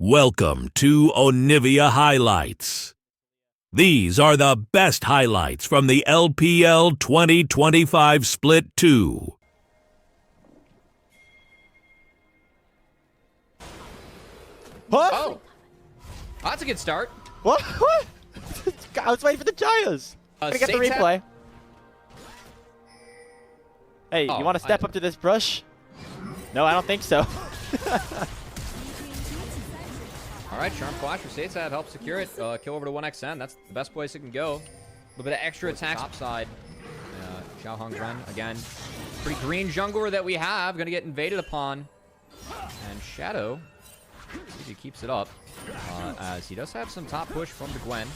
Welcome to Onivia Highlights. These are the best highlights from the LPL 2025 Split 2. What? Oh, that's a good start. What? What? I was waiting for the gyros. Let me get the replay. Hey, you want to step up to this brush? No, I don't think so. All right, Charm Flash for Stateside helps secure it. Kill over to 1xN. That's the best place it can go. A little bit of extra attack upside. Xiaohong again. Pretty green jungler that we have. Going to get invaded upon. And Shadow, see if he keeps it up. As he does have some top push from the Gwen.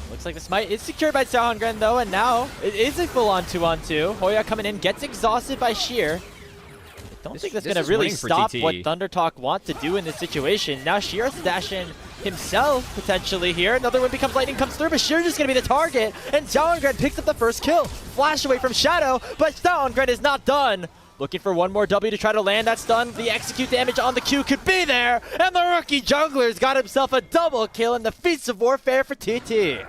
Looks like the smite is secured by Xiaohong though, and now it is a full-on 2-on-2. Hoya coming in, gets exhausted by Sheer. I don't think that's going to really stop what ThunderTalk want to do in this situation. Now Sheer dash in himself, potentially here. Another one becomes Lightning comes through, but Sheer just going to be the target. And Xiaohong picks up the first kill. Flash away from Shadow, but Xiaohong is not done. Looking for one more W to try to land that stun. The execute damage on the Q could be there. And the rookie jungler's got himself a double kill in the Feats of Warfare for TT.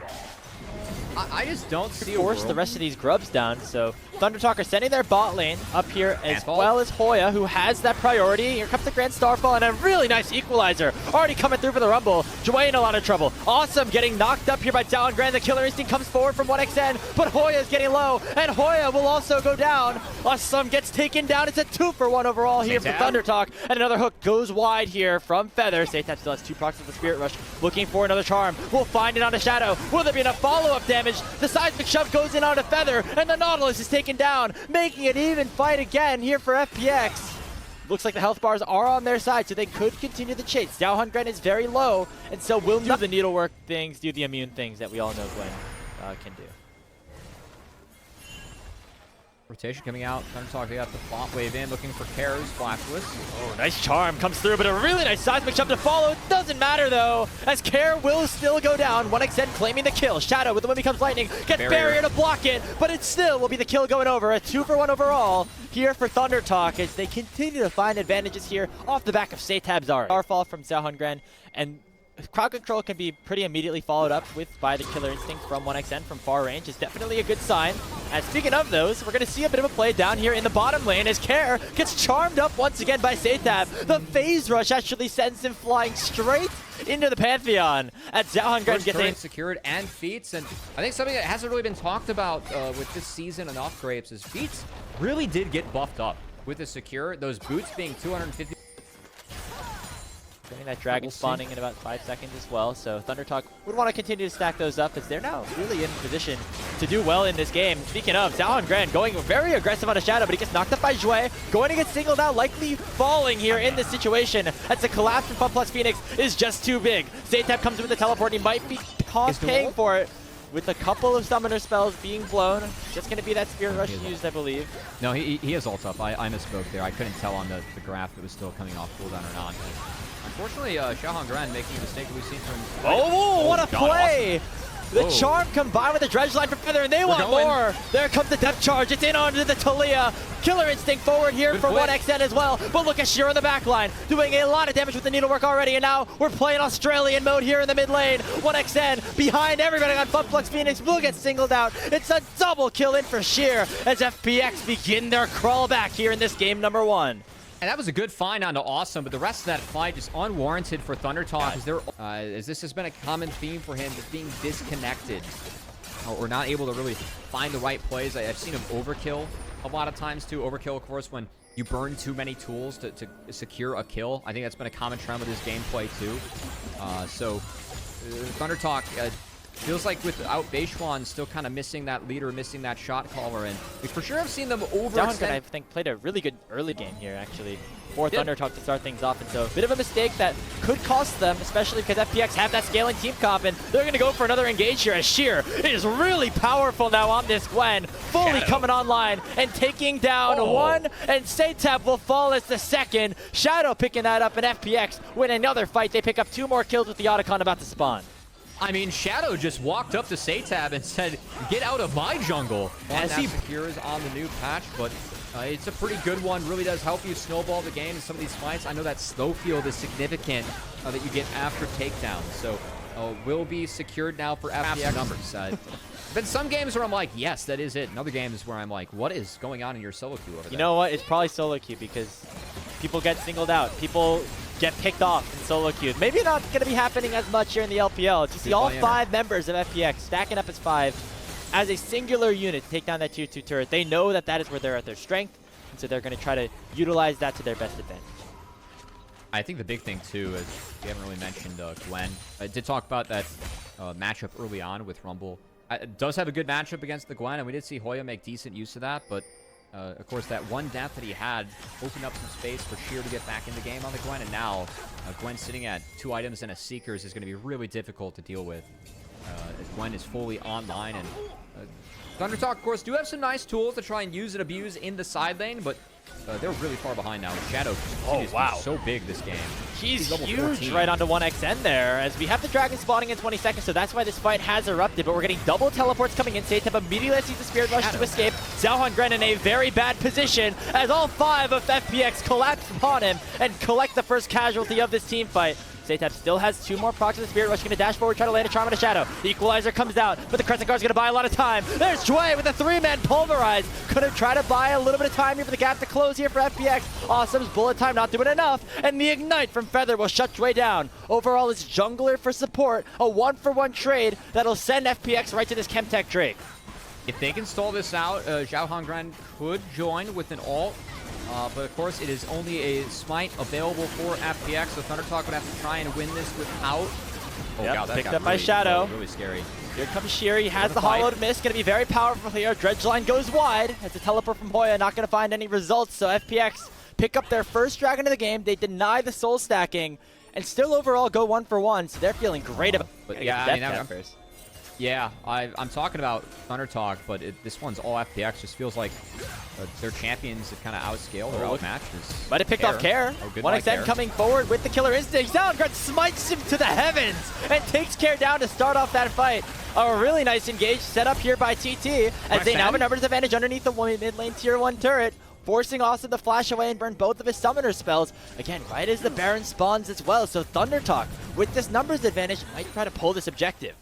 I just don't see force the rest of these grubs down, so ThunderTalk are sending their bot lane up here as well as Hoya, who has that priority. Here comes the Grand Starfall and a really nice equalizer already coming through for the Rumble. Jway in a lot of trouble. Awesome getting knocked up here by Talon. The Killer Instinct comes forward from 1xN, but Hoya is getting low, and Hoya will also go down. Awesome gets taken down. It's a 2-for-1 overall here for ThunderTalk, and another hook goes wide here from Feather. Statap still has 2 procs of the Spirit Rush, looking for another charm. We'll find it on a Shadow. Will there be enough follow-up damage? The seismic shove goes in on a Feather, and the Nautilus is taken down, making it even fight again here for FPX. Looks like the health bars are on their side, so they could continue the chase. Xiaohong is very low, and so will do the needlework things, do the immune things that we all know Gwen can do. Rotation coming out. ThunderTalk, they got the bot wave in, looking for Kara's flashless. Oh, nice charm comes through, but a really nice seismic shove to follow. Doesn't matter though, as Kara will still go down. 1xN claiming the kill. Shadow with the one becomes Lightning. Gets barrier to block it, but it still will be the kill going over. A 2-for-1 overall here for ThunderTalk as they continue to find advantages here off the back of Satab's art. Starfall from Xiaohong, and crowd control can be pretty immediately followed up with by the Killer Instinct from 1xN from far range is definitely a good sign. And speaking of those, we're going to see a bit of a play down here in the bottom lane as Care gets charmed up once again by Satab. The phase rush actually sends him flying straight into the Pantheon as Xiaohong gets secured and Feats. And I think something that hasn't really been talked about with this season enough, Grapes, is Feats really did get buffed up with the secure. Those boots being 250. Getting that dragon spawning in about 5 seconds as well, so ThunderTalk would want to continue to stack those up as they're now really in position to do well in this game. Speaking of, Xiaohong going very aggressive on a Shadow, but he gets knocked up by Jway, going to get singled out, likely falling here in this situation as the collapse from FunPlus Phoenix is just too big. Statap comes with the teleport, and he might be paying for it with a couple of summoner spells being blown. Just going to be that Spirit Rush used, I believe. No, he has ult up. I misspoke there. I couldn't tell on the graph if it was still coming off cooldown or not. Unfortunately, Xiaohong making a mistake that we've seen from... Oh, what a play! Awesome. The charm combined with the dredge line from Feather, and they want more. There comes the depth charge. It's in onto the Talia. Killer Instinct forward here for 1xN as well. But look at Sheer on the back line, doing a lot of damage with the needlework already. And now we're playing Australian mode here in the mid lane. 1xN behind everybody on FunPlus Phoenix will get singled out. It's a double kill in for Sheer as FPX begin their crawl back here in this game number 1. And that was a good find onto Awesome, but the rest of that fight is unwarranted for ThunderTalk. As this has been a common theme for him, just being disconnected or not able to really find the right plays. I've seen him overkill a lot of times too. Overkill, of course, when you burn too many tools to secure a kill. I think that's been a common trend with his gameplay too. ThunderTalk feels like without Beishuan still kind of missing that leader, missing that shot caller, and we for sure have seen them overextend. I think played a really good early game here actually for ThunderTalk to start things off, and so a bit of a mistake that could cost them, especially because FPX have that scaling team comp, and they're going to go for another engage here as Sheer is really powerful now on this Gwen, fully coming online and taking down one, and Satap will fall as the second. Shadow picking that up, and FPX win another fight. They pick up 2 more kills with the Otacon about to spawn. I mean, Shadow just walked up to Satab and said, "Get out of my jungle," as he appears on the new patch, but It's a pretty good one. Really does help you snowball the game in some of these fights. I know that slow field is significant that you get after takedowns. So will be secured now for FPX numbers. Been some games where I'm like, yes, that is it. And other games where I'm like, what is going on in your solo queue over there? You know what? It's probably solo queue because people get singled out. People get picked off in solo queue. Maybe not going to be happening as much here in the LPL. You see all 5 members of FPX stacking up as 5 as a singular unit to take down that tier 2 turret. They know that that is where they're at their strength, and so they're going to try to utilize that to their best advantage. I think the big thing, too, is we haven't really mentioned Gwen. I did talk about that matchup early on with Rumble. Does have a good matchup against the Gwen, and we did see Hoya make decent use of that, but of course, that one death that he had opened up some space for Sheer to get back in the game on the Gwen, and now Gwen sitting at 2 items and a Seekers is going to be really difficult to deal with as Gwen is fully online. And ThunderTalk, of course, do have some nice tools to try and use and abuse in the side lane, but they're really far behind now. Shadow continues to be so big this game. He's huge 14. Right onto 1xN there, as we have the dragon spawning in 20 seconds, so that's why this fight has erupted, but we're getting double teleports coming in. Seitab immediately sees the Spirit Rush to escape. Xiaohongren in a very bad position as all 5 of FPX collapse upon him and collect the first casualty of this team fight. Seitab still has 2 more procs of the Spirit Rush. Going to dash forward, try to land a charm on a Shadow. The Equalizer comes out, but the Crescent Guard's going to buy a lot of time. There's Jway with a 3-man Pulverize. Going to try to buy a little bit of time here for the gap to close here for FPX. Awesome's bullet time not doing enough, and the Ignite from Feather will shut Jway down. Overall, it's Jungler for support, a 1-for-1 trade that'll send FPX right to this Chemtech Drake. If they can stall this out, Xiaohongren could join with an ult. But of course, it is only a smite available for FPX, so ThunderTalk would have to try and win this without. Oh god, that picked got up by really, Shadow. really scary. Here comes Sheer. He has the hollowed mist. Going to be very powerful here. Dredgeline goes wide. It's a teleport from Hoya. Not going to find any results. So FPX pick up their first dragon of the game. They deny the soul stacking and still overall go 1-for-1. So they're feeling great about it. But yeah, I'm talking about ThunderTalk, but this one's all FPX. Just feels like their champions have kind of outscaled or outmatched. Might have picked off Care. 1xN coming forward with the killer instinct. Xiaohongren smites him to the heavens and takes Care down to start off that fight. A really nice engage set up here by TT as they now have a numbers advantage underneath the mid lane tier 1 turret, forcing Austin to flash away and burn both of his summoner spells. Again, right as the Baron spawns as well. So ThunderTalk, with this numbers advantage, might try to pull this objective.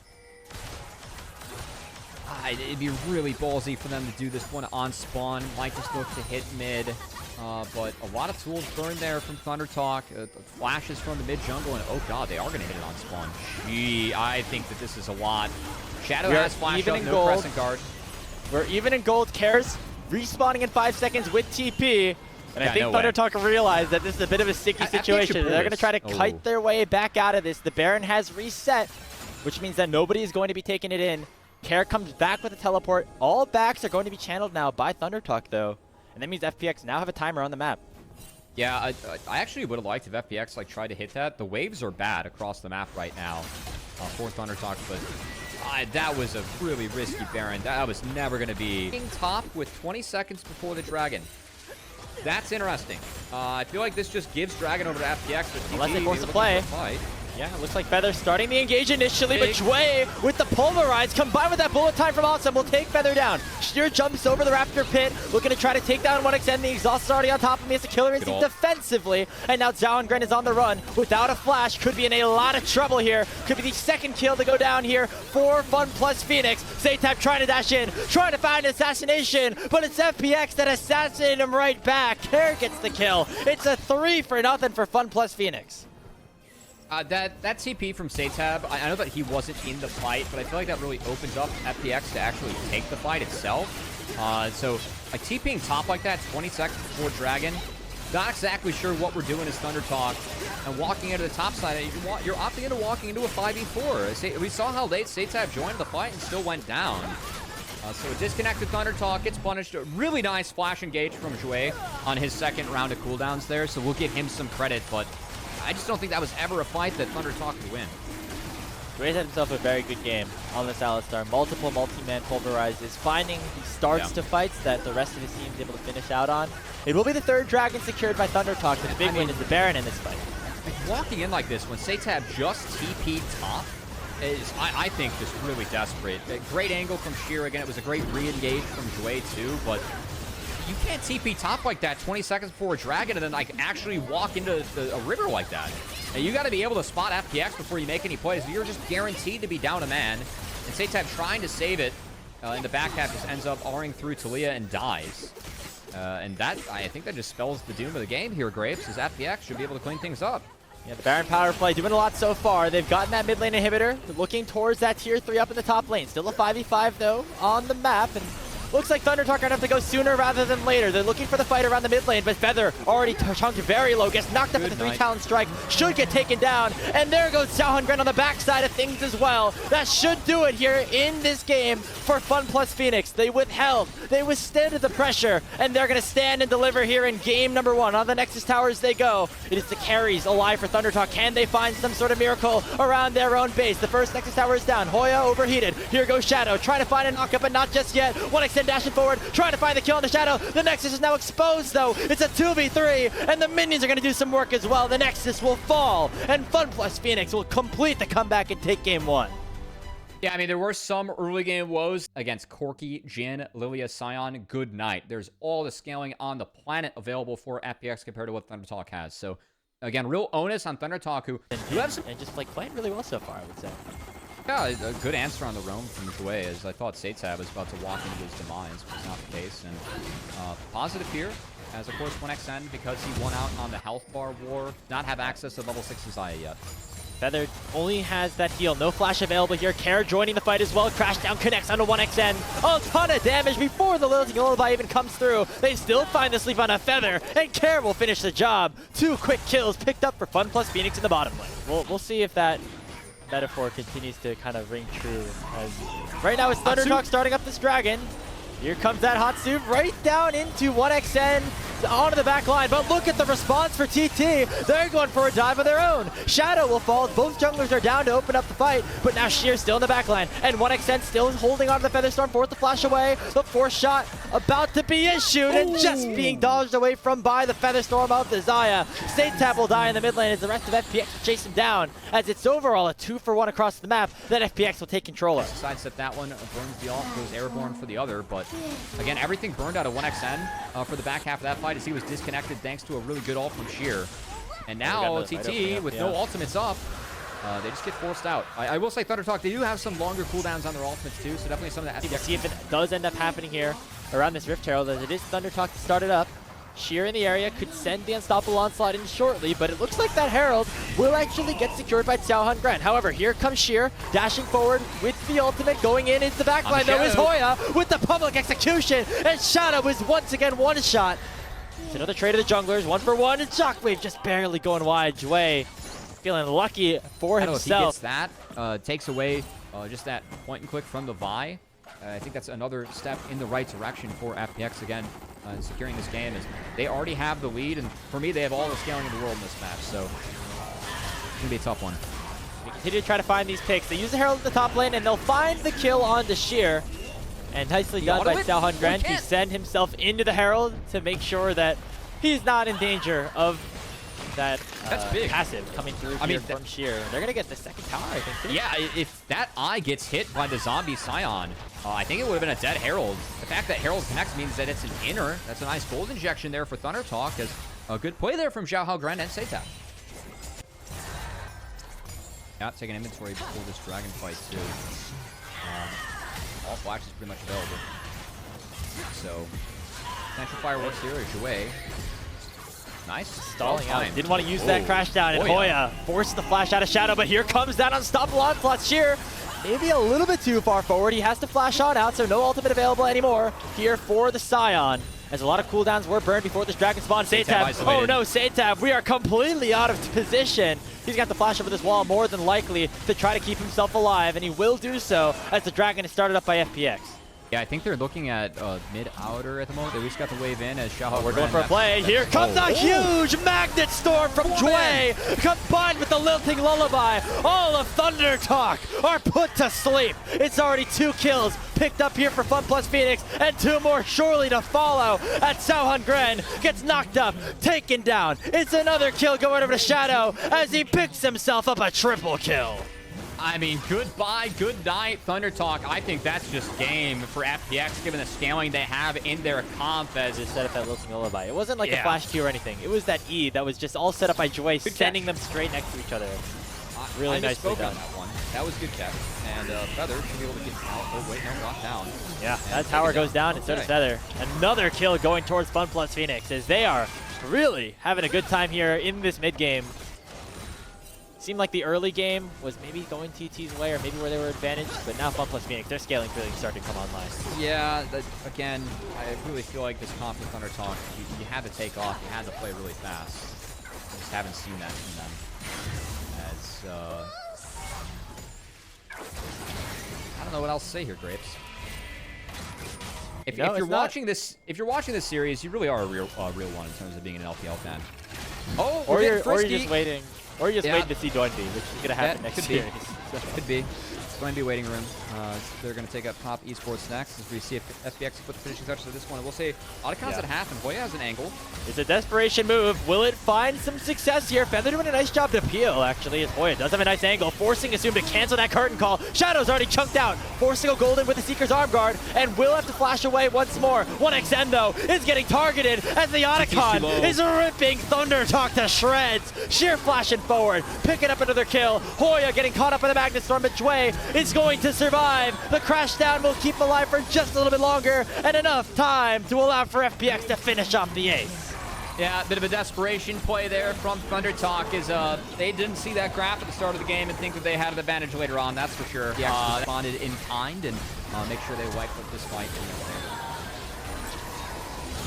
It'd be really ballsy for them to do this one on spawn. Might just look to hit mid, but a lot of tools burned there from ThunderTalk. Flashes from the mid jungle, and oh god, they are going to hit it on spawn. Gee, I think that this is a lot. Shadow has flash up, no Crescent Guard. We're even in gold. Cares respawning in 5 seconds with TP. And I think ThunderTalk realized that this is a bit of a sticky situation. They're going to try to kite their way back out of this. The Baron has reset, which means that nobody is going to be taking it in. Care comes back with a teleport. All backs are going to be channeled now by ThunderTalk, though. And that means FPX now have a timer on the map. Yeah, I actually would have liked if FPX tried to hit that. The waves are bad across the map right now for ThunderTalk, but that was a really risky Baron. That was never going to be. Top with 20 seconds before the Dragon. That's interesting. I feel like this just gives Dragon over to FPX. Unless they force a play. Yeah, it looks like Feather starting the engage initially, but Jway with the Pulverize combined with that bullet time from Awesome will take Feather down. Sheer jumps over the Raptor pit, looking to try to take down 1xN. The exhaust is already on top of him. He has the killer instinct defensively, and now Xiaohongren is on the run without a flash. Could be in a lot of trouble here. Could be the 2nd kill to go down here for FunPlus Phoenix. Seitab trying to dash in, trying to find assassination, but it's FPX that assassinated him right back. Care gets the kill. It's a 3-0 for FunPlus Phoenix. That TP from Seitab, I know that he wasn't in the fight, but I feel like that really opens up FPX to actually take the fight itself. So, like, TPing top like that, 20 seconds before Dragon, not exactly sure what we're doing as ThunderTalk. And walking into the top side, you're opting into walking into a 5v4. We saw how late Seitab joined the fight and still went down. So a disconnected ThunderTalk gets punished. A really nice flash engage from Jway on his 2nd round of cooldowns there, so we'll give him some credit, but I just don't think that was ever a fight that ThunderTalk could win. Jway's had himself a very good game on this Alistar. Multiple multi-man pulverizes, finding the starts to fights that the rest of his team is able to finish out on. It will be the 3rd dragon secured by ThunderTalk. The big win is the Baron in this fight. Walking in like this, when Seitab just TP'd top, is, I think, just really desperate. A great angle from Sheer. Again, it was a great re-engage from Jway too, but you can't TP top like that 20 seconds before a dragon and then like actually walk into a river like that. And you got to be able to spot FPX before you make any plays. You're just guaranteed to be down a man. And Satab trying to save it in the back half just ends up R'ing through Talia and dies. And that, I think that just spells the doom of the game here, Grapes, as FPX should be able to clean things up. Yeah, the Baron power play doing a lot so far. They've gotten that mid lane inhibitor. They're looking towards that tier 3 up in the top lane. Still a 5v5 though on the map. And looks like ThunderTalk are going to have to go sooner rather than later. They're looking for the fight around the mid lane, but Feather already chunked very low, gets knocked up with the 3-talent strike, should get taken down, and there goes Xiaohan on the backside of things as well. That should do it here in this game for FunPlus Phoenix. They withheld, they withstood the pressure, and they're going to stand and deliver here in game number 1. On the Nexus Towers they go. It is the carries alive for ThunderTalk. Can they find some sort of miracle around their own base? The first Nexus Tower is down. Hoya overheated. Here goes Shadow, trying to find a knockup, but not just yet. 1xN dashing forward, trying to find the kill on the Shadow. The Nexus is now exposed though. It's a 2v3, and the minions are going to do some work as well. The Nexus will fall, and FunPlus Phoenix will complete the comeback and take game 1. Yeah, I mean, there were some early game woes against Corki, Jhin, Lilia, Sion. Good night. There's all the scaling on the planet available for FPX compared to what ThunderTalk has. So, again, real onus on ThunderTalk, who have some... And just like playing really well so far, I would say. Yeah, a good answer on the roam from Jue, as I thought Satab was about to walk into his demise, but it's not the case. And positive here, as of course 1xN, because he won out on the health bar war, not have access to level 6 Desire yet. Feather only has that heal. No flash available here. Care joining the fight as well. Crash down connects onto 1xN. A ton of damage before the Lilting Lullaby even comes through. They still find the sleep on a Feather, and Care will finish the job. 2 quick kills picked up for FunPlus Phoenix in the bottom lane. We'll see if that metaphor continues to kind of ring true. As right now it's ThunderTalk starting up this dragon. Here comes that hot soup right down into 1xN onto the back line. But look at the response for TT. They're going for a dive of their own. Shadow will fall. Both junglers are down to open up the fight. But now Sheer's still in the back line. And 1xN still holding on to the Featherstorm. Forced the flash away. The force shot about to be issued. And just being dodged away from by the Featherstorm of the Xayah. Satab will die in the mid lane as the rest of FPX will chase him down. As it's overall a 2-for-1 across the map that FPX will take control of. Sidestep that one. Burns the off. Goes Airborne for the other. But again, everything burned out of 1xN for the back half of that fight as he was disconnected thanks to a really good ult from Sheer. And now TT, with no ultimates up, they just get forced out. I will say ThunderTalk, they do have some longer cooldowns on their ultimates too, so definitely something that has to see if it does end up happening here around this Rift Herald, as it is ThunderTalk to start it up. Sheer in the area could send the Unstoppable Onslaught in shortly, but it looks like that Herald will actually get secured by Xiaohan Gran. However, here comes Sheer, dashing forward with the ultimate. Going in into the backline, though, is Hoya with the public execution, and Shadow is once again one-shot. It's another trade of the junglers, 1-for-1, and Shockwave just barely going wide. Jue feeling lucky for himself. If he gets that, takes away just that point and click from the Vi. I think that's another step in the right direction for FPX again. Securing this game, is they already have the lead, and for me they have all the scaling in the world in this match, so it's gonna be a tough one. They continue to try to find these picks. They use the Herald at the top lane, and they'll find the kill on the Sheer. And nicely done by Xiaohan Gran to send himself into the Herald to make sure that he's not in danger of that passive coming through here from Sheer. They're going to get the second tower, I think, too. Yeah, if that eye gets hit by the zombie Sion, I think it would have been a dead Herald. The fact that Herald connects means that it's an inner. That's a nice gold injection there for ThunderTalk. As a good play there from Xiaohan Gran and Satab. Yeah, taking inventory before this dragon fight, too. All flash is pretty much available. So, potential fireworks here is Jue. Nice. Stalling out. Didn't want to use that crash down, and Hoya forced the flash out of Shadow, but here comes that Unstoppable Onslaught. Sheer maybe a little bit too far forward. He has to flash on out, so no ultimate available anymore here for the Sion. As a lot of cooldowns were burned before this dragon spawn. Satab, oh no, Satab, we are completely out of position. He's got the flash over this wall more than likely to try to keep himself alive, and he will do so as the dragon is started up by FPX. Yeah, I think they're looking at mid-outer at the moment. They just got the wave in as Xiaohan. We're going for a play. Here comes a huge magnet storm from Jue, combined with the lilting lullaby. All of ThunderTalk are put to sleep. It's already 2 kills picked up here for FunPlus Phoenix, and 2 more surely to follow. At Xiaohan Gran gets knocked up, taken down. It's another kill going over to Shadow as he picks himself up a triple kill. I mean, goodbye, good night, Thunder Talk. I think that's just game for FPX, given the scaling they have in their comp. As it set up that Lilting Lullaby. It wasn't like a flash Q or anything. It was that E that was just all set up by Joy, sending them straight next to each other. Really nicely done. On that one. That was good catch. And Feather should be able to get out. Oh, wait, no, locked down. Yeah, that tower goes down, and so does Feather. Another kill going towards FunPlus Phoenix, as they are really having a good time here in this mid game. Seemed like the early game was maybe going TT's way, or maybe where they were advantaged, but now FunPlus Phoenix, their scaling really starting to come online. Yeah, again, I really feel like this comp with Thunder Talk, you had to take off, you had to play really fast. I just haven't seen that from them. As, I don't know what else to say here, Grapes. If you're watching this series, you really are a real one in terms of being an LPL fan. Oh, or you're just waiting. Or you're just waiting to see Doinby, which is going to happen next series. Could be. It's going to be waiting room. They're going to take up top esports next as we see if FPX put the finishing touches to this one. We'll say Otacons at half, and Hoya has an angle. It's a desperation move. Will it find some success here? Feather doing a nice job to peel, actually, as Hoya does have a nice angle, forcing Assume to cancel that curtain call. Shadow's already chunked out, forcing a Golden with the Seeker's arm guard, and will have to flash away once more. 1xN, though, is getting targeted as the Otacon is ripping Thunder Talk to shreds. Sheer flashing forward, picking up another kill. Hoya getting caught up in the Magnet Storm, but Jway is going to survive. The crash down will keep him alive for just a little bit longer, and enough time to allow for FPX to finish off the ace. Yeah, a bit of a desperation play there from Thunder Talk is they didn't see that graph at the start of the game and think that they had an advantage later on, that's for sure. He actually responded in kind and make sure they wiped up this fight.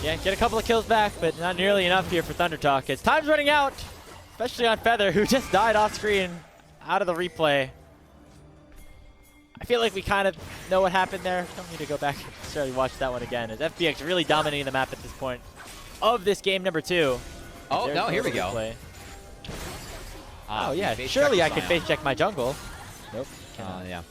Yeah, get a couple of kills back, but not nearly enough here for Thunder Talk. It's time's running out, especially on Feather, who just died off screen out of the replay. I feel like we kind of know what happened there. Don't need to go back and necessarily watch that one again, as FPX really dominating the map at this point of this game number 2. Oh, no, here we go. Oh, yeah, surely I can face check my jungle. Nope. Yeah.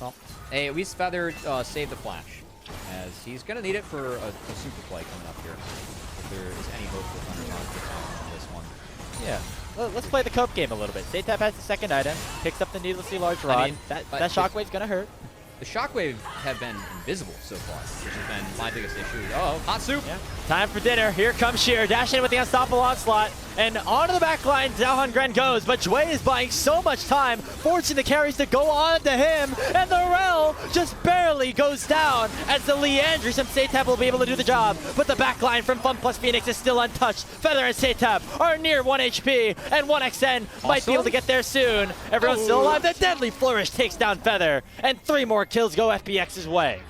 Well, hey, at least Feather saved the flash, as he's going to need it for a super play coming up here, if there is any hope for Thunder Talk on this one. Yeah. Let's play the cope game a little bit. Satap has the second item, picks up the needlessly large rod. I mean, that shockwave's going to hurt. The shockwave have been invisible so far, which has been my biggest issue. Uh-oh, hot soup. Yeah. Time for dinner. Here comes Sheer, dashing in with the unstoppable onslaught. And onto the back line, Xiaohan Gren goes, but Jway is buying so much time, forcing the carries to go on to him, and the Rel just barely goes down, as the Leandris and Satap will be able to do the job, but the back line from FunPlus Phoenix is still untouched. Feather and Satap are near 1 HP, and 1xN might be able to get there soon. Everyone's still alive. The deadly flourish takes down Feather, and 3 more kills go FPX's way.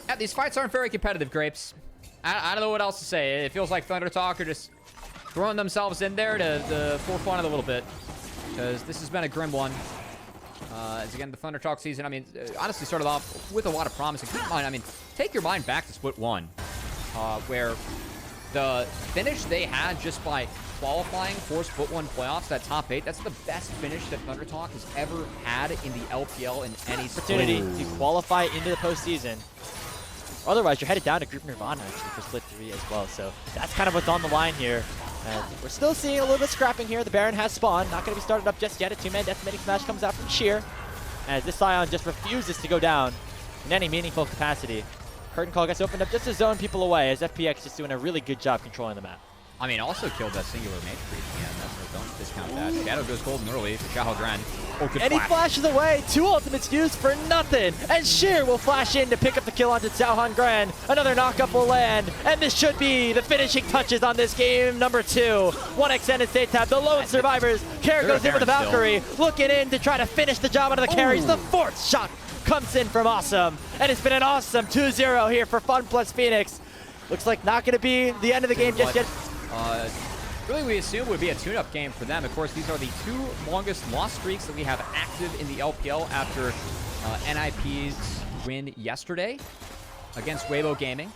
Yeah, these fights aren't very competitive, Grapes. I don't know what else to say. It feels like Thunder Talk are just throwing themselves in there to for fun a little bit, because this has been a grim one. As again, the Thunder Talk season, I mean, honestly started off with a lot of promise. And keep in mind, I mean, take your mind back to Split 1, where the finish they had just by qualifying for Split 1 playoffs, that top 8, that's the best finish that Thunder Talk has ever had in the LPL in any opportunity to qualify into the postseason. Otherwise, you're headed down to Group Nirvana actually for Split 3 as well. So that's kind of what's on the line here. We're still seeing a little bit of scrapping here. The Baron has spawned. Not going to be started up just yet. A 2-man decimating smash comes out from Sheer, as this Scion just refuses to go down in any meaningful capacity. Curtain call gets opened up just to zone people away, as FPX just doing a really good job controlling the map. I mean, also killed that singular mage creep again. Don't discount that. Shadow goes golden early for Xiao Gren. Oh, good and flash. He flashes away. 2 ultimates used for nothing. And Sheer will flash in to pick up the kill onto Xiaohan Gren. Another knockup will land. And this should be the finishing touches on this game number 2. 1xN and Satap, the lone survivors. Kara goes in with the Valkyrie, looking in to try to finish the job out of the carries. The 4th shot comes in from Awesome. And it's been an awesome 2-0 here for FunPlus Phoenix. Looks like not going to be the end of the game just yet. Really, we assume would be a tune-up game for them. Of course, these are the 2 longest loss streaks that we have active in the LPL after NIP's win yesterday against Weibo Gaming.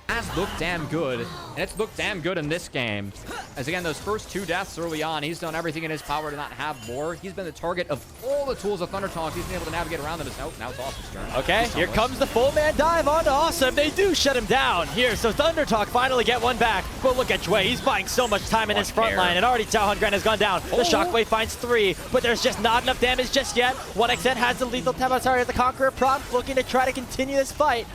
has looked damn good, and it's looked damn good in this game. As again, those first 2 deaths early on, he's done everything in his power to not have more. He's been the target of all the tools of ThunderTalk. He's been able to navigate around them. Now it's Awesome's turn. Okay, here comes the full man dive onto Awesome. They do shut him down here, so ThunderTalk finally get one back. But look at Jway, he's buying so much time in his front line, and already Xiaohan Gran has gone down. The Shockwave finds 3, but there's just not enough damage just yet. 1xN has the lethal the Conqueror prompt, looking to try to continue this fight.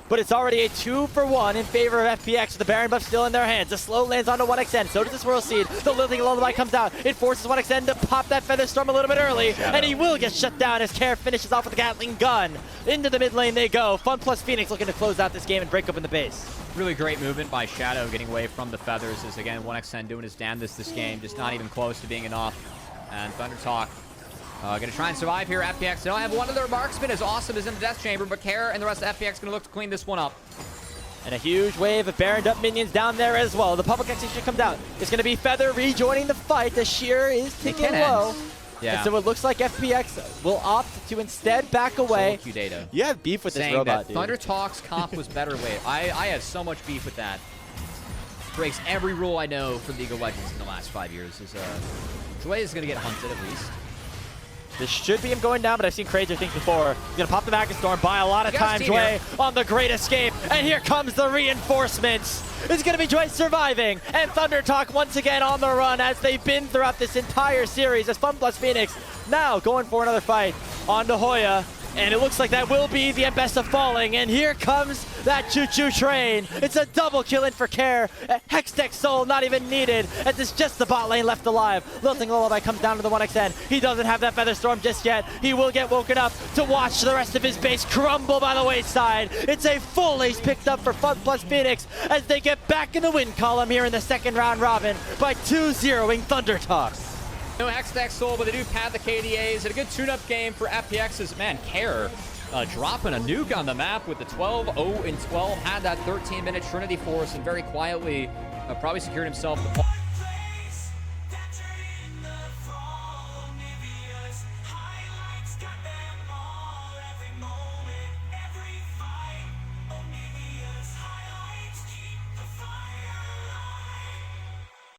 But it's already a 2-for-1 in favor of FPX, with the Baron buff still in their hands. The slow lands onto 1xN, so does the Swirl Seed. The Lilting Lullaby comes out. It forces 1xN to pop that Feather Storm a little bit early, and he will get shut down as Care finishes off with the Gatling gun. Into the mid lane they go. FunPlus Phoenix looking to close out this game and break open the base. Really great movement by Shadow, getting away from the feathers. As again, 1xN doing his damnedest this game, just not even close to being enough. And ThunderTalk gonna try and survive here. FPX, they'll have one of their marksmen as Awesome is in the death chamber, but Care and the rest of FPX gonna look to clean this one up. And a huge wave of Baroned up minions down there as well. The public execution comes out. It's gonna be Feather rejoining the fight. The shear is ticking low. Yeah. And so it looks like FPX will opt to instead back away. So Data. You have beef with this saying robot, that dude. ThunderTalk's comp was better wave. I had so much beef with that. Breaks every rule I know for League of Legends in the last 5 years. Jway is gonna get hunted at least. This should be him going down, but I've seen crazier things before. He's gonna pop the Magnet Storm, buy a lot of time. Jway on the great escape, and here comes the reinforcements. It's gonna be Jway surviving, and ThunderTalk once again on the run as they've been throughout this entire series. As FunPlus Phoenix now going for another fight onto Hoya. And it looks like that will be the Ambessa falling. And here comes that choo-choo train. It's a double kill in for Care. Hextech Soul not even needed. As it's just the bot lane left alive. Lilting Lullaby comes down to the 1xN. He doesn't have that Feather Storm just yet. He will get woken up to watch the rest of his base crumble by the wayside. It's a full ace picked up for FunPlus Phoenix as they get back in the win column here in the second round robin by 2-0ing ThunderTalk. No Hextech Soul, but they do pad the KDAs. And a good tune-up game for FPX's, man, Care dropping a nuke on the map with the 12-0-12. Had that 13-minute Trinity Force and very quietly probably secured himself the